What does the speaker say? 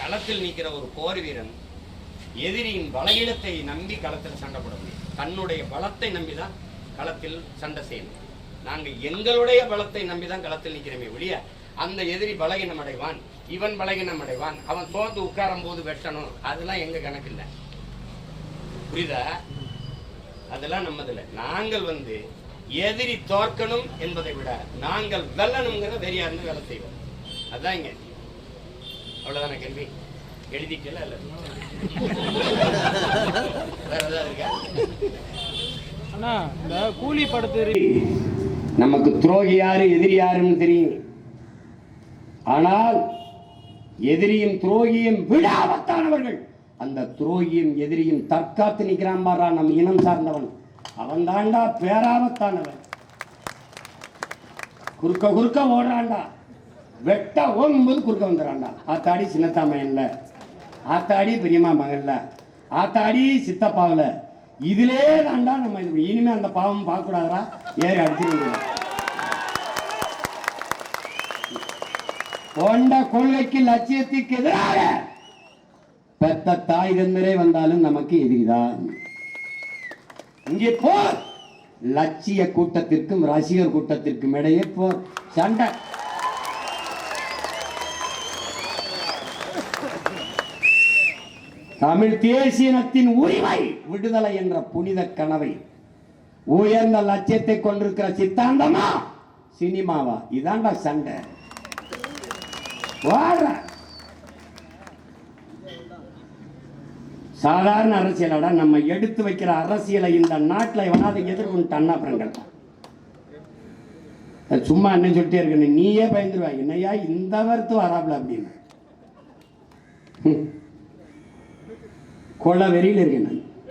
களத்தில் நிற்கிற ஒரு போர் வீரன் எதிரியின் பலகீனத்தை நம்பி களத்தில் சண்டை போட முடியும். தன்னுடைய பலத்தை நம்பிதான் களத்தில் சண்டை செய்யணும். நாங்கள் எங்களுடைய பலத்தை நம்பிதான் களத்தில் நிற்கிறோமே ஒழிய அந்த எதிரி பலகீனம் அடைவான், இவன் பலகீனம் அடைவான், அவன் சோர்ந்து உட்காரும் போது வெட்டணும், அதெல்லாம் எங்க கணக்கு இல்லை. புரியுதா? அதெல்லாம் நம்மதில்லை. நாங்கள் எதிரி தோற்கணும் என்பதை விட நாங்கள் வெல்லணுங்கிற வெறியார்ந்து வேலை செய்வோம். அதுதான் இங்க. அவ்வளவுதான கேள்வி? எழுதிக்கல இல்ல வேற ஏதாவது இருக்கா? அண்ணா, இந்த கூலி படத்து நமக்கு துரோகி யாரு எதிரி யாருன்னு தெரியும். ஆனால் எதிரியும் துரோகியும் விட ஆபத்தானவர்கள். அந்த துரோகியும் எதிரியும் தற்காத்து நிற்கிறான் பாரா, நம் இனம் சார்ந்தவன், அவன் தாண்டா பேராபத்தானவன். குறுக்க குறுக்க ஓடுறான்டா, வெட்ட ஓடும்போது குறுக்க வந்துடுறான்டா. ஆத்தாடி சின்னத்தாமையன்ல, ஆத்தாடி பெரியம்மா மகன்ல, ஆத்தாடி சித்தப்பாவில், இதிலே தாண்டா நம்ம இனிமே அந்த பாவம் பார்க்க கூடாதா, ஏறி அடிச்சிருங்க. கொண்ட கொள்கைக்கு லட்சியத்துக்கு எதிராக பெத்த தாய் தந்தரே வந்தாலும் நமக்கு எதிரிதான். இங்கே போர் லட்சிய கூட்டத்திற்கும் ரசிகர் கூட்டத்திற்கும் இடையே போர் சண்டை. தமிழ் தேசியனத்தின் உரிமை விடுதலை என்ற புனித கனவை, உயர்ந்த லட்சியத்தை கொண்டிருக்கிற சித்தாந்தமா சினிமாவா? இதாண்டா சண்டை. சாதாரண அரசியலோட நம்ம எடுத்து வைக்கிற அரசியலை இந்த நாட்டில் எவனாவது எதிர்கொண்டு அப்புறம் சும்மா என்ன சொல்லிட்டே இருக்க, நீயே பயந்துருவா, என்னையா இந்த வருத்து வராப்ல அப்படின்னு கொள்ள வெறியில் இருக்கேன் நான்.